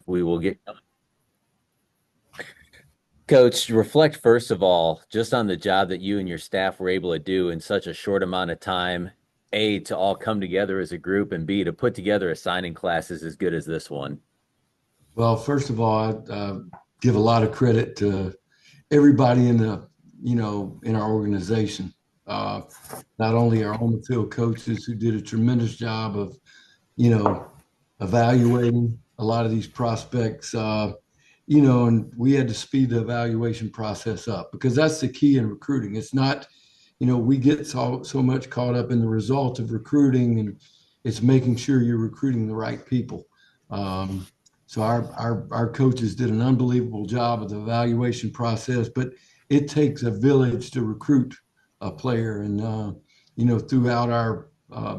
We will get Coach, reflect first of all just on the job that you and your staff were able to do in such a short amount of time. A, to all come together as a group, and B, to put together a signing class as good as this one. Well, first of all, I give a lot of credit to everybody in in our organization. Uh, Not only our on the field coaches who did a tremendous job of, you know, evaluating a lot of these prospects, and we had to speed the evaluation process up because that's the key in recruiting. It's not, we get so much caught up in the result of recruiting, and it's making sure you're recruiting the right people. Um, so our coaches did an unbelievable job of the evaluation process, but it takes a village to recruit a player, and throughout our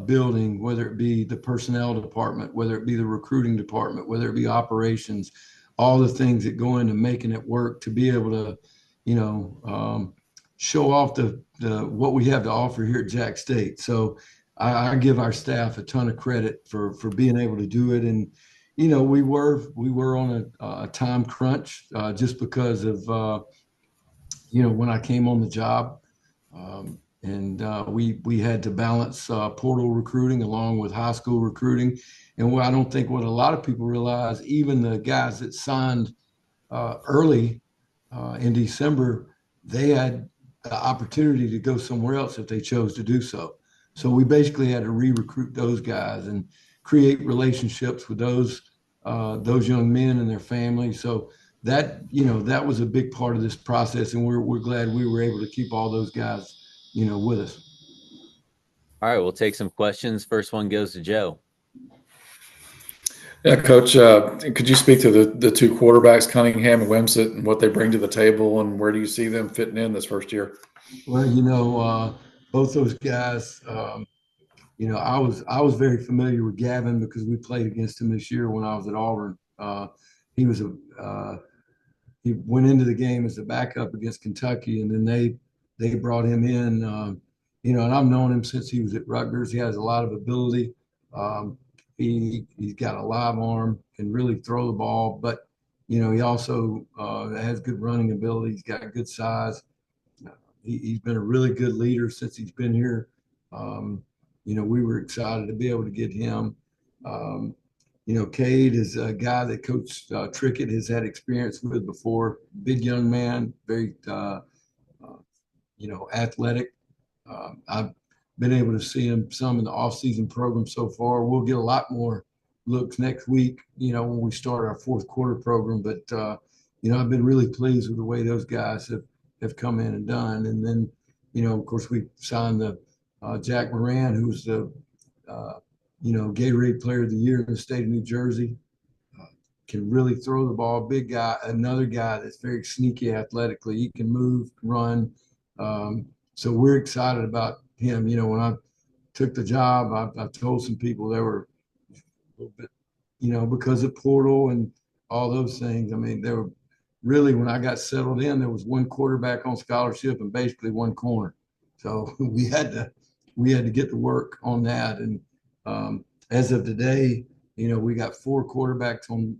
building, whether it be the personnel department, whether it be the recruiting department, whether it be operations, all the things that go into making it work to be able to, you know, show off the what we have to offer here at Jack State. So I give our staff a ton of credit for being able to do it. And we were on a time crunch just because of when I came on the job. And we had to balance portal recruiting along with high school recruiting. And what I don't think what a lot of people realize, even the guys that signed early in December, they had the opportunity to go somewhere else if they chose to do so. So we basically had to re-recruit those guys and create relationships with those young men and their families. So that was a big part of this process, and we're glad we were able to keep all those guys with us. All right, we'll take some questions. First one goes to Joe. Yeah, Coach, could you speak to the two quarterbacks, Cunningham and Wimsett, and what they bring to the table, and where do you see them fitting in this first year? Well, both those guys. I was very familiar with Gavin because we played against him this year when I was at Auburn. He was he went into the game as a backup against Kentucky, and then they brought him in. And I've known him since he was at Rutgers. He has a lot of ability. Um, he's got a live arm, can really throw the ball, but he also has good running ability. He's got good size. He's been a really good leader since he's been here. Um, we were excited to be able to get him. Um, Cade is a guy that Coach Trickett has had experience with before. Big young man, very, athletic. I've been able to see him some in the off-season program so far. We'll get a lot more looks next week, when we start our fourth quarter program. But, I've been really pleased with the way those guys have come in and done. And then, of course, we signed the Jack Moran, who's the Gatorade Player of the Year in the state of New Jersey. Can really throw the ball. Big guy, another guy that's very sneaky athletically. He can move, run. So we're excited about him. When I took the job, I told some people they were a little bit, because of portal and all those things. I mean, they were really, when I got settled in, there was one quarterback on scholarship and basically one corner. So we had to get to work on that. And as of today, we got four quarterbacks on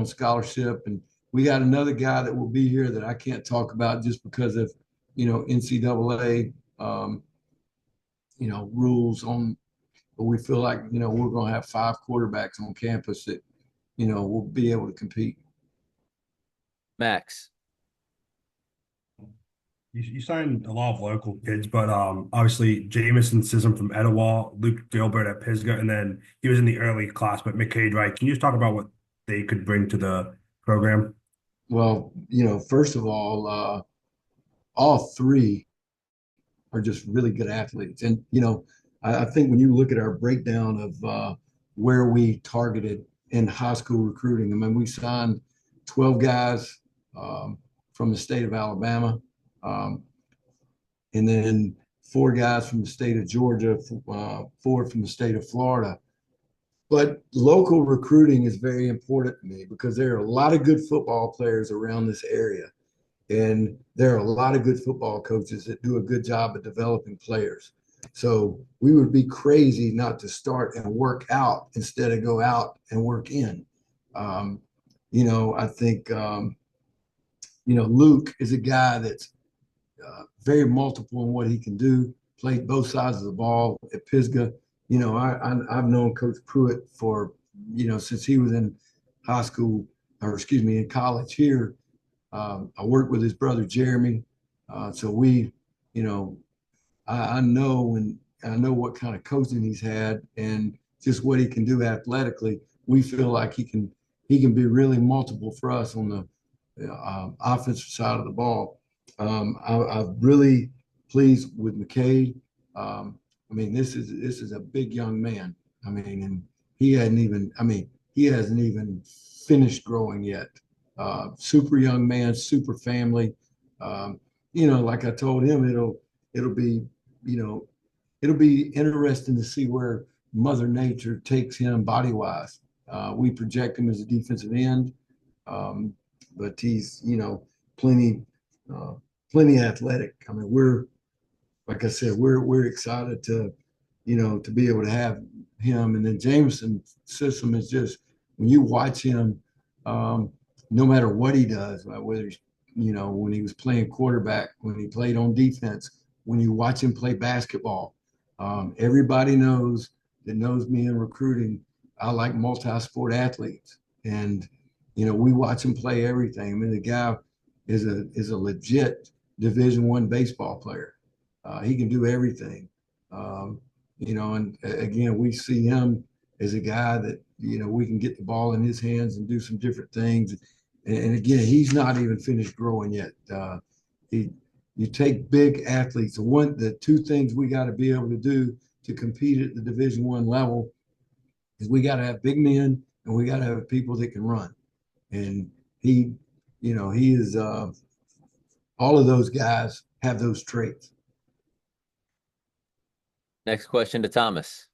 scholarship, and we got another guy that will be here that I can't talk about just because of NCAA rules on. But we feel like we're going to have five quarterbacks on campus that will be able to compete. Max. You signed a lot of local kids, but obviously Jamison Sissom from Etowah, Luke Gilbert at Pisgah, and then he was in the early class, but McCade, right? Can you just talk about what they could bring to the program? Well, first of all three are just really good athletes. And, I think when you look at our breakdown of where we targeted in high school recruiting, I mean, we signed 12 guys from the state of Alabama, um, and then four guys from the state of Georgia, four from the state of Florida. But local recruiting is very important to me because there are a lot of good football players around this area. And there are a lot of good football coaches that do a good job of developing players. So we would be crazy not to start and work out instead of go out and work in. Um, I think, Luke is a guy that's very multiple in what he can do, played both sides of the ball at Pisgah. I've known Coach Pruitt for, since he was in high school, or excuse me, in college here. I worked with his brother Jeremy. So we, you know, I know, and I know what kind of coaching he's had and just what he can do athletically. We feel like he can be really multiple for us on the offensive side of the ball. I'm really pleased with McCade. I mean, this is a big young man. I mean, and he hadn't even. I mean, he hasn't even finished growing yet. Super young man, super family. Um, like I told him, it'll be you know, it'll be interesting to see where Mother Nature takes him body wise. We project him as a defensive end, um, but he's plenty uh, plenty athletic. I mean, we're like I said, we're excited to be able to have him. And then Jameson's system is just when you watch him, um, no matter what he does, whether he's when he was playing quarterback, when he played on defense, when you watch him play basketball, everybody knows that knows me in recruiting. I like multi-sport athletes, and we watch him play everything. I mean, the guy is a legit Division I baseball player. He can do everything. Um, and again, we see him as a guy that, we can get the ball in his hands and do some different things. And again, he's not even finished growing yet. He, you take big athletes. The two things we got to be able to do to compete at the Division I level is we got to have big men and we got to have people that can run. And he, he is, all of those guys have those traits. Next question to Thomas.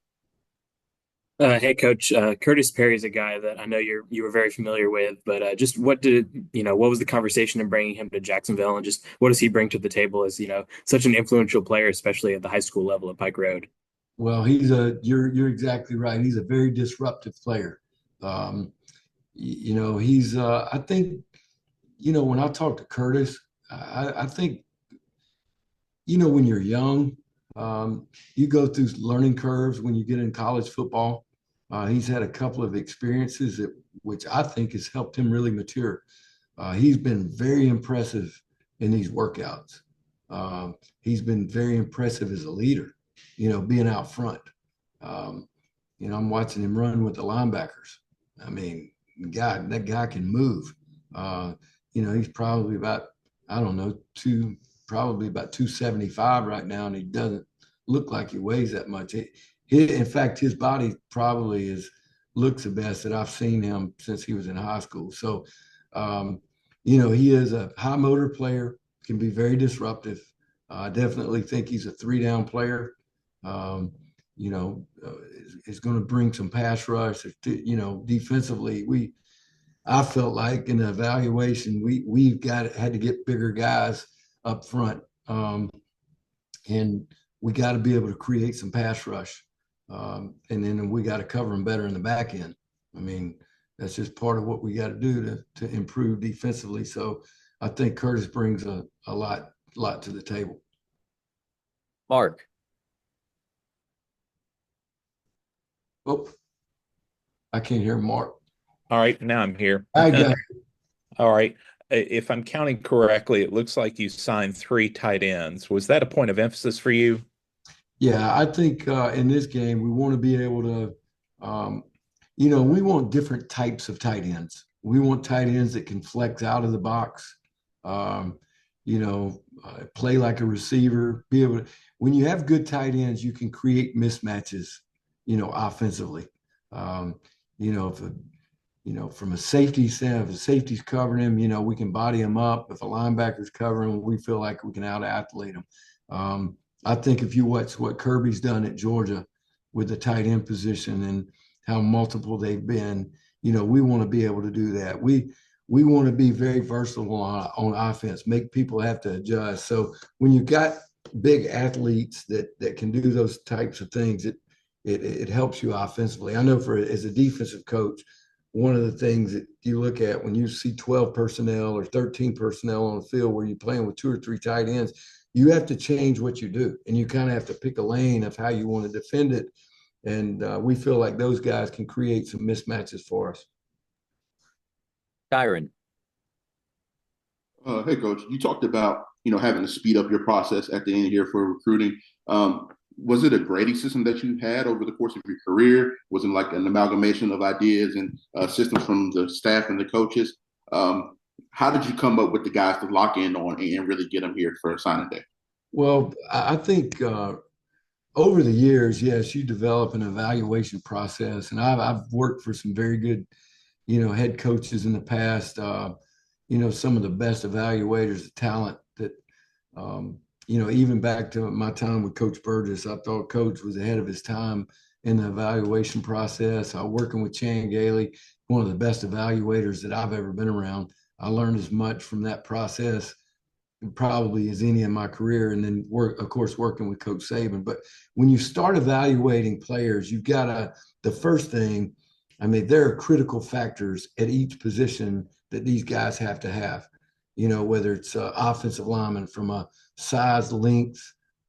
Hey, Coach. Curtis Perry is a guy that I know you were very familiar with, but just what was the conversation in bringing him to Jacksonville, and just what does he bring to the table as such an influential player, especially at the high school level at Pike Road? Well, you're exactly right. He's a very disruptive player. Um, he's I think when I talk to Curtis, I think when you're young, you go through learning curves when you get in college football. He's had a couple of experiences which I think has helped him really mature. He's been very impressive in these workouts. He's been very impressive as a leader, being out front. Um, I'm watching him run with the linebackers. I mean, that guy can move. He's probably about, I don't know, probably about 275 right now, and he doesn't look like he weighs that much. In fact, his body probably looks the best that I've seen him since he was in high school. So, he is a high motor player, can be very disruptive. I definitely think he's a 3-down player. Um, is going to bring some pass rush. Defensively, I felt like in the evaluation, we've had to get bigger guys up front, and we got to be able to create some pass rush, and then we got to cover them better in the back end. I mean, that's just part of what we got to do to improve defensively. So I think Curtis brings a lot to the table. Mark. Oh, I can't hear Mark. All right, now I'm here. I got All right. If I'm counting correctly, it looks like you signed 3 tight ends. Was that a point of emphasis for you? Yeah, I think in this game we want to be able to, we want different types of tight ends. We want tight ends that can flex out of the box, um, play like a receiver. Be able to. When you have good tight ends, you can create mismatches, offensively. If from a safety stand, if a safety's covering him, we can body him up. If a linebacker's covering him, we feel like we can out-athlete him. I think if you watch what Kirby's done at Georgia with the tight end position and how multiple they've been, we want to be able to do that. We want to be very versatile on offense, make people have to adjust. So when you've got big athletes that can do those types of things, it helps you offensively. I know as a defensive coach, one of the things that you look at when you see 12 personnel or 13 personnel on the field where you're playing with 2 or 3 tight ends, you have to change what you do. And you kind of have to pick a lane of how you want to defend it. And we feel like those guys can create some mismatches for us. Kyron. Hey, Coach, you talked about, having to speed up your process at the end of the year for recruiting. Was it a grading system that you had over the course of your career? Was it like an amalgamation of ideas and systems from the staff and the coaches? How did you come up with the guys to lock in on and really get them here for signing day? Well, I think over the years, yes, you develop an evaluation process. And I've worked for some very good, head coaches in the past, some of the best evaluators of talent that, even back to my time with Coach Burgess, I thought Coach was ahead of his time in the evaluation process. Working with Chan Gailey, one of the best evaluators that I've ever been around. I learned as much from that process probably as any in my career, and then of course, working with Coach Saban. But when you start evaluating players, you've got the first thing, there are critical factors at each position that these guys have to have, whether it's offensive lineman from a size, length,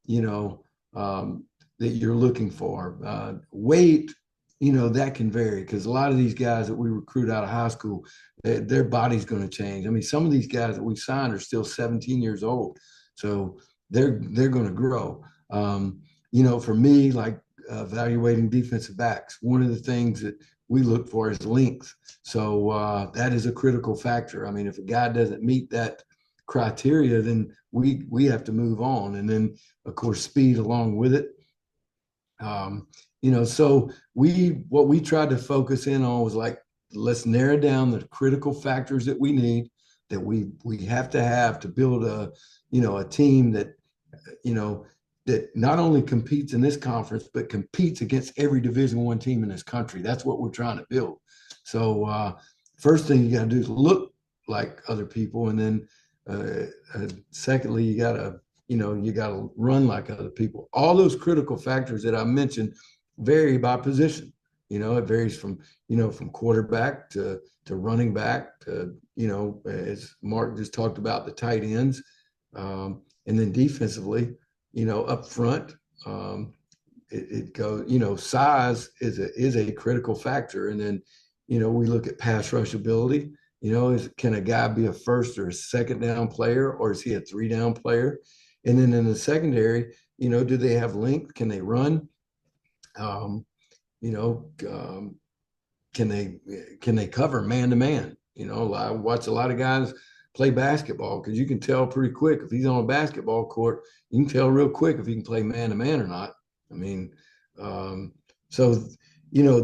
that you're looking for. Weight, that can vary because a lot of these guys that we recruit out of high school, their body's going to change. Some of these guys that we signed are still 17 years old, so they're going to grow. For me, like evaluating defensive backs, one of the things that we look for is length. So that is a critical factor. If a guy doesn't meet that criteria, then we have to move on. And then, of course, speed along with it. So what we tried to focus in on was like, let's narrow down the critical factors that we need, that we have to build a team that, that not only competes in this conference, but competes against every Division I team in this country. That's what we're trying to build. So first thing you got to do is look like other people. And then secondly, you got to run like other people. All those critical factors that I mentioned vary by position. It varies from quarterback to running back to, as Mark just talked about, the tight ends. And then defensively, up front, it goes, size is a critical factor. And then, we look at pass rush ability. Can a guy be a first or a second down player, or is he a 3-down player? And then in the secondary, do they have length? Can they run? Can they cover man to man? I watch a lot of guys play basketball because you can tell pretty quick if he's on a basketball court. You can tell real quick if he can play man to man or not.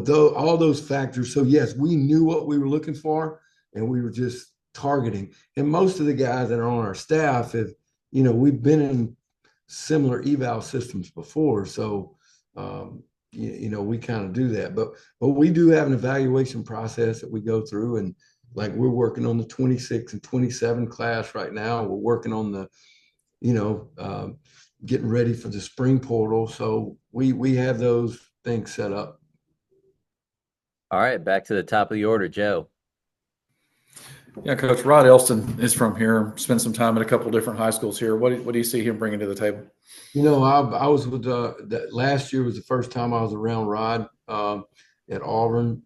Though all those factors. So yes, we knew what we were looking for, and we were just targeting. And most of the guys that are on our staff have, we've been in similar eval systems before, so we kind of do that. But we do have an evaluation process that we go through, and like we're working on the 26 and 27 class right now. We're working on the, getting ready for the spring portal. So we have those things set up. All right, back to the top of the order, Joe. Yeah, Coach Rod Elston is from here. Spent some time at a couple of different high schools here. What do you see him bringing to the table? I was with last year was the first time I was around Rod at Auburn.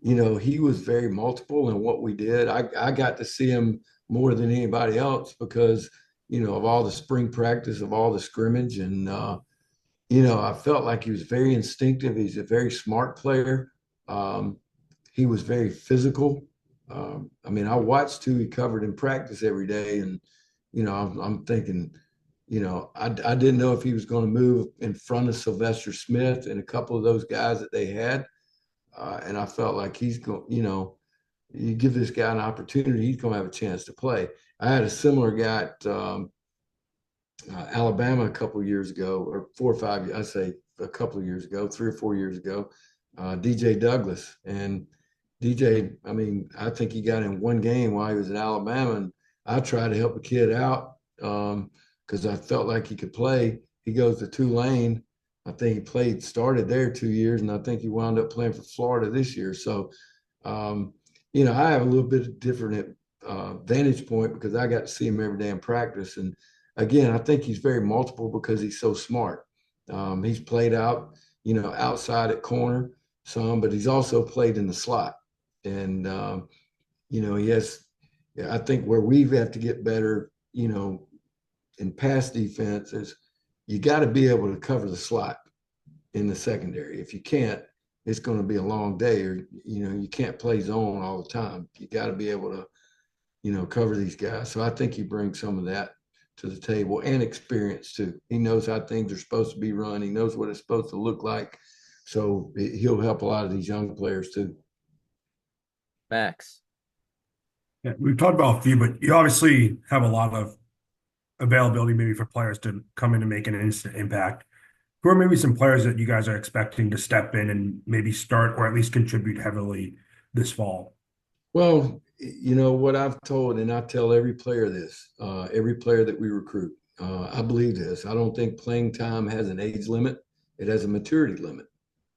He was very multiple in what we did. I got to see him more than anybody else because, of all the spring practice, of all the scrimmage. And, I felt like he was very instinctive. He's a very smart player. He was very physical. I watched who he covered in practice every day. And, I'm thinking, I didn't know if he was going to move in front of Sylvester Smith and a couple of those guys that they had. And I felt like he's going, you give this guy an opportunity, he's going to have a chance to play. I had a similar guy at Alabama a couple of years ago, or 4 or 5, I say a couple of years ago, 3 or 4 years ago, DJ Douglas. And DJ, I think he got in one game while he was at Alabama, and I tried to help the kid out because I felt like he could play. He goes to Tulane. I think he started there 2 years, and I think he wound up playing for Florida this year. So, I have a little bit of different vantage point because I got to see him every day in practice. And again, I think he's very multiple because he's so smart. He's played out, outside at corner some, but he's also played in the slot. And, he has, I think where we have to get better, in pass defense is you got to be able to cover the slot in the secondary. If you can't, it's going to be a long day, or you can't play zone all the time. You got to be able to cover these guys. So I think he brings some of that to the table, and experience too. He knows how things are supposed to be run. He knows what it's supposed to look like. So he'll help a lot of these young players too. Max. Yeah, we've talked about a few, but you obviously have a lot of availability maybe for players to come in and make an instant impact. Who are maybe some players that you guys are expecting to step in and maybe start or at least contribute heavily this fall? Well, what I've told, and I tell every player this, every player that we recruit, I believe this. I don't think playing time has an age limit. It has a maturity limit.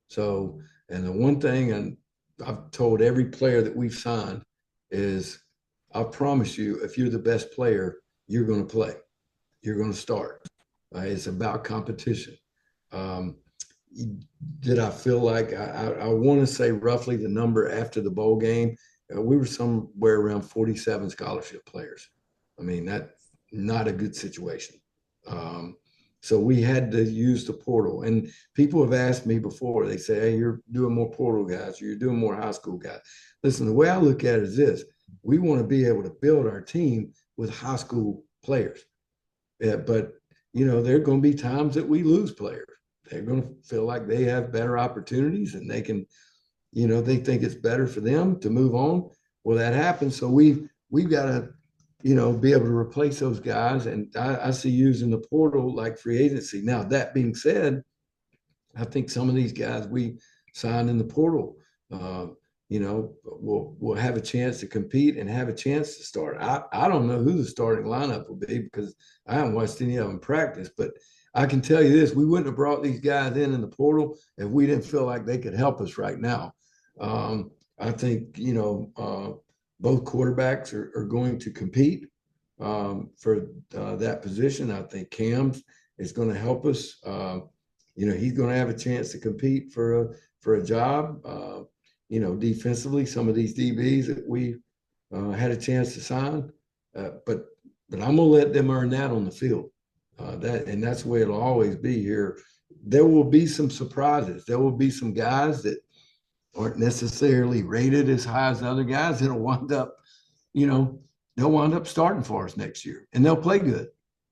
So, and the one thing, and I've told every player that we've signed is, I promise you, if you're the best player, you're going to play. You're going to start. It's about competition. Um, did I feel like I want to say roughly the number after the bowl game? We were somewhere around 47 scholarship players. I mean, that's not a good situation. So we had to use the portal. And people have asked me before, they say, hey, you're doing more portal guys, or you're doing more high school guys. Listen, the way I look at it is this: we want to be able to build our team with high school players. Yeah, but there are going to be times that we lose players. They're going to feel like they have better opportunities, and they can, they think it's better for them to move on. Well, that happens. So we've got to, be able to replace those guys. And I see using the portal like free agency. Now, that being said, I think some of these guys we signed in the portal, will have a chance to compete and have a chance to start. I don't know who the starting lineup will be because I haven't watched any of them practice, but I can tell you this: we wouldn't have brought these guys in the portal if we didn't feel like they could help us right now. I think both quarterbacks are going to compete for that position. I think Cam's is going to help us. He's going to have a chance to compete for a job. Defensively, some of these DBs that we had a chance to sign, but I'm going to let them earn that on the field. That's the way it'll always be here. There will be some surprises. There will be some guys that aren't necessarily rated as high as other guys that'll wind up, they'll wind up starting for us next year, and they'll play good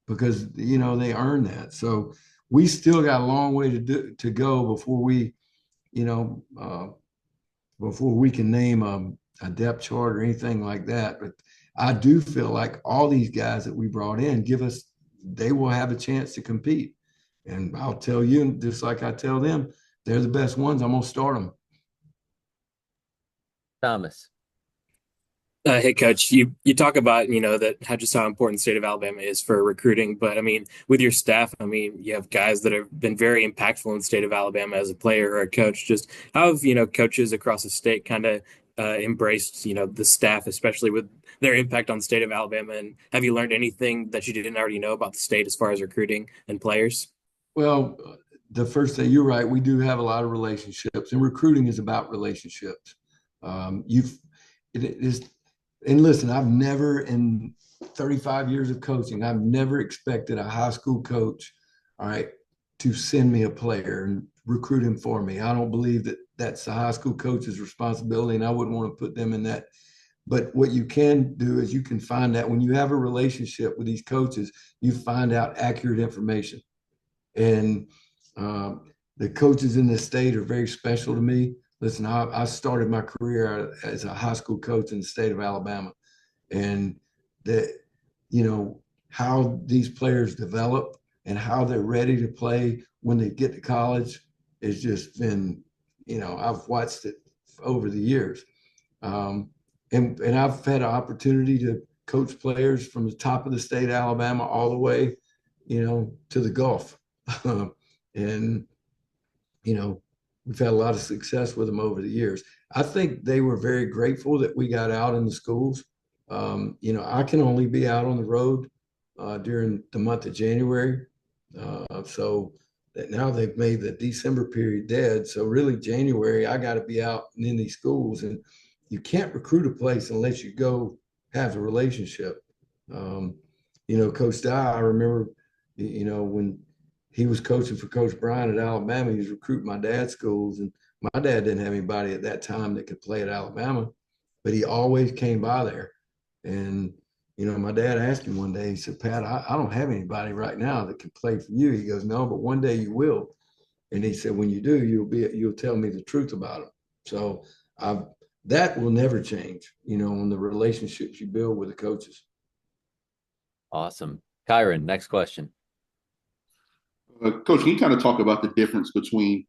because they earn that. So we still got a long way to go before we, before we can name a depth chart or anything like that. But I do feel like all these guys that we brought in they will have a chance to compete. And I'll tell you, just like I tell them, they're the best ones. I'm going to start them. Thomas. Hey, Coach, you talk about, that how important the state of Alabama is for recruiting. But I mean, with your staff, I mean, you have guys that have been very impactful in the state of Alabama as a player or a coach. Just how have, coaches across the state kind of embraced, the staff, especially with their impact on the state of Alabama? And have you learned anything that you didn't already know about the state as far as recruiting and players? Well, the first thing, you're right. We do have a lot of relationships, and recruiting is about relationships. It is. And listen, I've never, in 35 years of coaching, I've never expected a high school coach, all right, to send me a player and recruit him for me. I don't believe that that's the high school coach's responsibility, and I wouldn't want to put them in that. But what you can do is you can find out when you have a relationship with these coaches, you find out accurate information. And the coaches in this state are very special to me. Listen, I started my career as a high school coach in the state of Alabama, and that, how these players develop and how they're ready to play when they get to college has just been, I've watched it over the years. And I've had an opportunity to coach players from the top of the state of Alabama all the way, to the Gulf. And, we've had a lot of success with them over the years. I think they were very grateful that we got out in the schools. I can only be out on the road during the month of January. So that now they've made the December period dead. So really January, I got to be out and in these schools, and you can't recruit a place unless you go have a relationship. Um, Coach Dye, I remember, when he was coaching for Coach Bryant at Alabama, he was recruiting my dad's schools, and my dad didn't have anybody at that time that could play at Alabama, but he always came by there. And my dad asked him one day, he said, Pat, I don't have anybody right now that can play for you. He goes, no, but one day you will. And he said, when you do, you'll tell me the truth about them. So that will never change, on the relationships you build with the coaches. Awesome. Kyron, next question. Coach, can you kind of talk about the difference between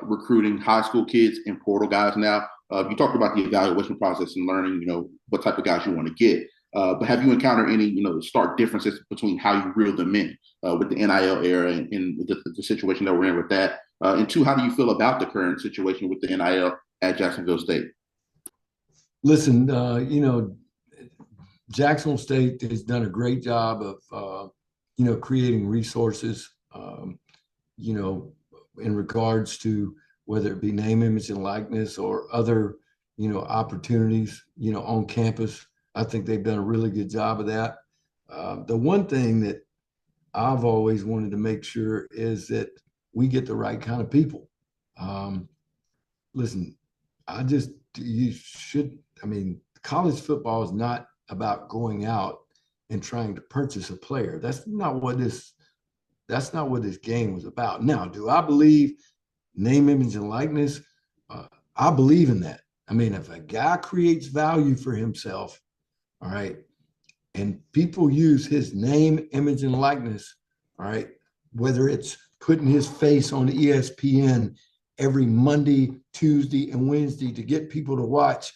recruiting high school kids and portal guys now? You talked about the evaluation process and learning, what type of guys you want to get. But have you encountered any, stark differences between how you reel them in with the NIL era and the situation that we're in with that? And two, how do you feel about the current situation with the NIL at Jacksonville State? Listen, Jacksonville State has done a great job of, creating resources, in regards to whether it be name, image, and likeness or other, opportunities, on campus. I think they've done a really good job of that. The one thing that I've always wanted to make sure is that we get the right kind of people. Listen, college football is not about going out and trying to purchase a player. That's not what this game was about. Now, do I believe name, image, and likeness? I believe in that. I mean, if a guy creates value for himself, all right, and people use his name, image, and likeness, all right, whether it's putting his face on ESPN every Monday, Tuesday, and Wednesday to get people to watch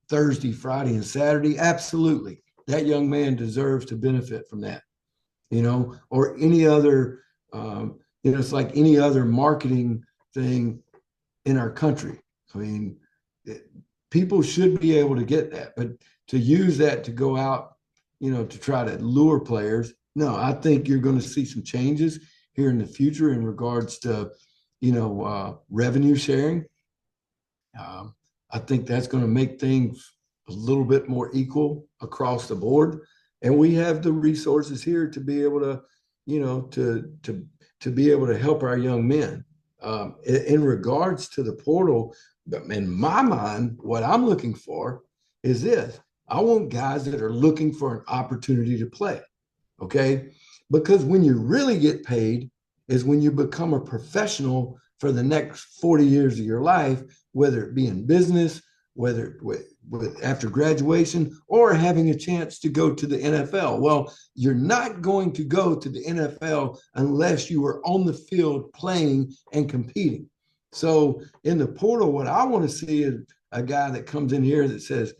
Thursday, Friday, and Saturday, absolutely. That young man deserves to benefit from that, or any other, it's like any other marketing thing in our country. I mean, people should be able to get that, but to use that to go out, to try to lure players, no, I think you're going to see some changes here in the future in regards to, revenue sharing. I think that's going to make things a little bit more equal across the board. And we have the resources here to be able to, to be able to help our young men. In regards to the portal, in my mind, what I'm looking for is this. I want guys that are looking for an opportunity to play, okay? Because when you really get paid is when you become a professional for the next 40 years of your life, whether it be in business, whether after graduation or having a chance to go to the NFL. Well, you're not going to go to the NFL unless you are on the field playing and competing. So in the portal, what I want to see is a guy that comes in here that says,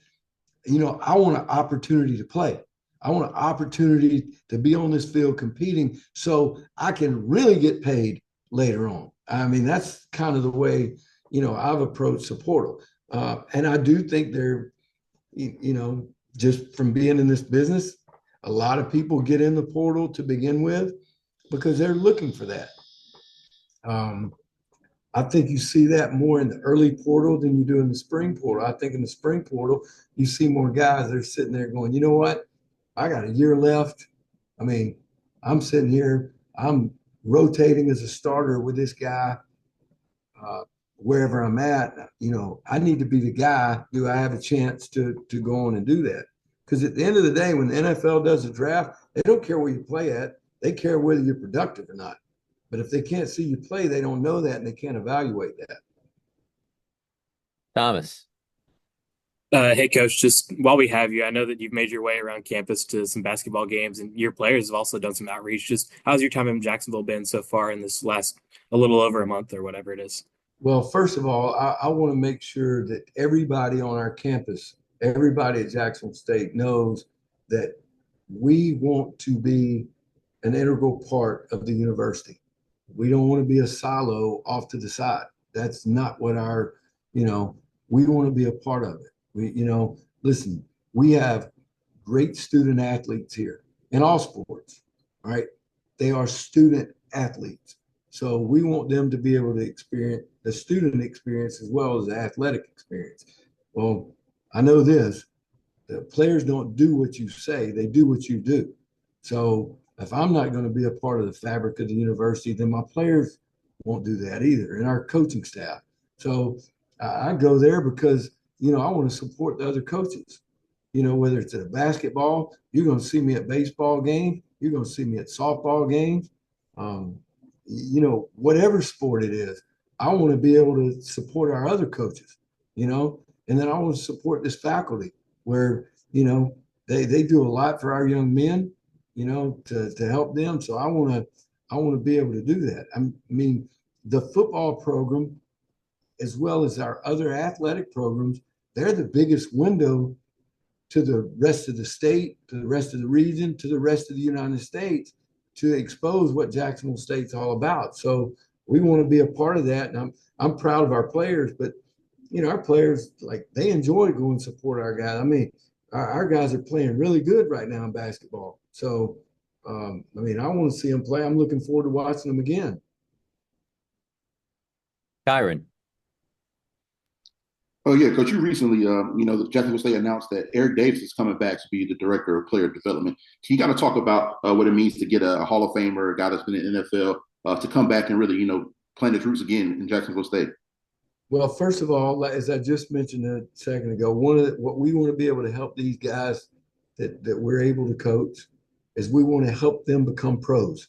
I want an opportunity to play. I want an opportunity to be on this field competing so I can really get paid later on. I mean, that's kind of the way, I've approached the portal. And I do think they're, just from being in this business, a lot of people get in the portal to begin with because they're looking for that. I think you see that more in the early portal than you do in the spring portal. I think in the spring portal, you see more guys that are sitting there going, you know what? I got a year left. I mean, I'm sitting here, I'm rotating as a starter with this guy. Wherever I'm at, I need to be the guy. Do I have a chance to go on and do that? Because at the end of the day, when the NFL does a draft, they don't care where you play at. They care whether you're productive or not. But if they can't see you play, they don't know that and they can't evaluate that. Thomas. Hey, Coach, just while we have you, I know that you've made your way around campus to some basketball games and your players have also done some outreach. Just how's your time in Jacksonville been so far in this last a little over a month or whatever it is? Well, first of all, I want to make sure that everybody on our campus, everybody at Jackson State knows that we want to be an integral part of the university. We don't want to be a silo off to the side. That's not what our, We want to be a part of it. Listen, we have great student athletes here in all sports, right? They are student athletes. So we want them to be able to experience the student experience as well as the athletic experience. Well, I know this, the players don't do what you say, they do what you do. So if I'm not going to be a part of the fabric of the university, then my players won't do that either, and our coaching staff. So I go there because, I want to support the other coaches. Whether it's at basketball, you're going to see me at baseball games, you're going to see me at softball games. Whatever sport it is, I want to be able to support our other coaches, and then I want to support this faculty where, they do a lot for our young men, to help them. So I want to be able to do that. I mean, the football program, as well as our other athletic programs, they're the biggest window to the rest of the state, to the rest of the region, to the rest of the United States, to expose what Jacksonville State's all about. So we want to be a part of that. And I'm proud of our players, but our players, like, they enjoy going to support our guys. I mean, our guys are playing really good right now in basketball. So I want to see them play. I'm looking forward to watching them again. Kyron. Oh yeah, Coach. You recently, the Jacksonville State announced that Eric Davis is coming back to be the director of player development. Can you kind of talk about what it means to get a Hall of Famer, a guy that's been in the NFL, to come back and really, plant his roots again in Jacksonville State? Well, first of all, as I just mentioned a second ago, what we want to be able to help these guys that we're able to coach is we want to help them become pros.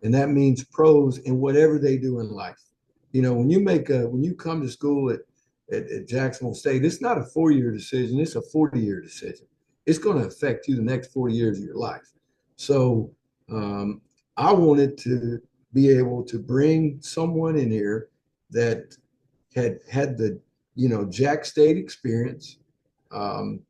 And that means pros in whatever they do in life. When you come to school at Jacksonville State, it's not a 4-year decision, it's a 40-year decision. It's going to affect you the next 40 years of your life. So I wanted to be able to bring someone in here that had the Jack State experience, and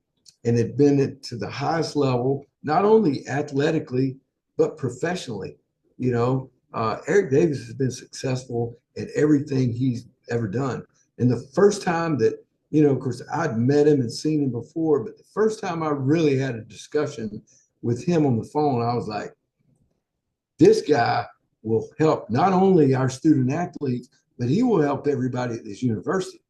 had been to the highest level, not only athletically but professionally. Eric Davis has been successful at everything he's ever done. And the first time that, of course, I'd met him and seen him before, but the first time I really had a discussion with him on the phone, I was like, this guy will help not only our student athletes, but he will help everybody at this university.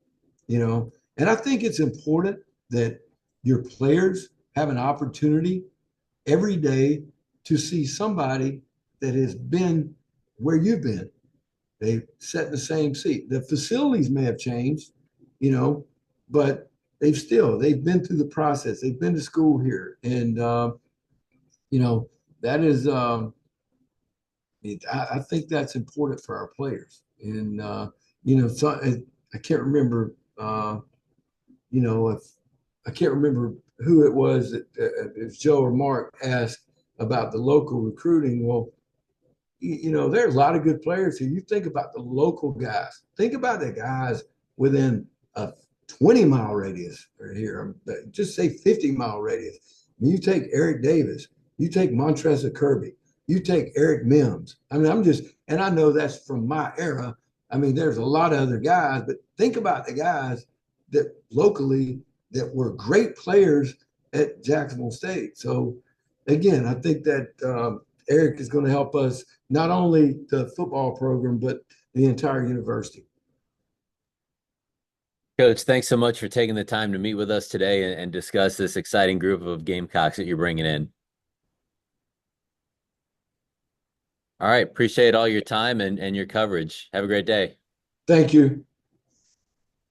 And I think it's important that your players have an opportunity every day to see somebody that has been where you've been. They sat in the same seat. The facilities may have changed, but they've been through the process. They've been to school here, and that is I think that's important for our players. And so I can't remember if I can't remember who it was that if Joe or Mark asked about the local recruiting. Well, there's a lot of good players here. You think about the local guys. Think about the guys within a 20-mile radius or here. Just say 50-mile radius. I mean, you take Eric Davis, you take Montrezl Kirby, you take Eric Mims. I mean, and I know that's from my era. I mean, there's a lot of other guys, but think about the guys that locally that were great players at Jacksonville State. So again, I think that Eric is going to help us, not only the football program, but the entire university. Coach, thanks so much for taking the time to meet with us today and discuss this exciting group of Gamecocks that you're bringing in. All right. Appreciate all your time and your coverage. Have a great day. Thank you.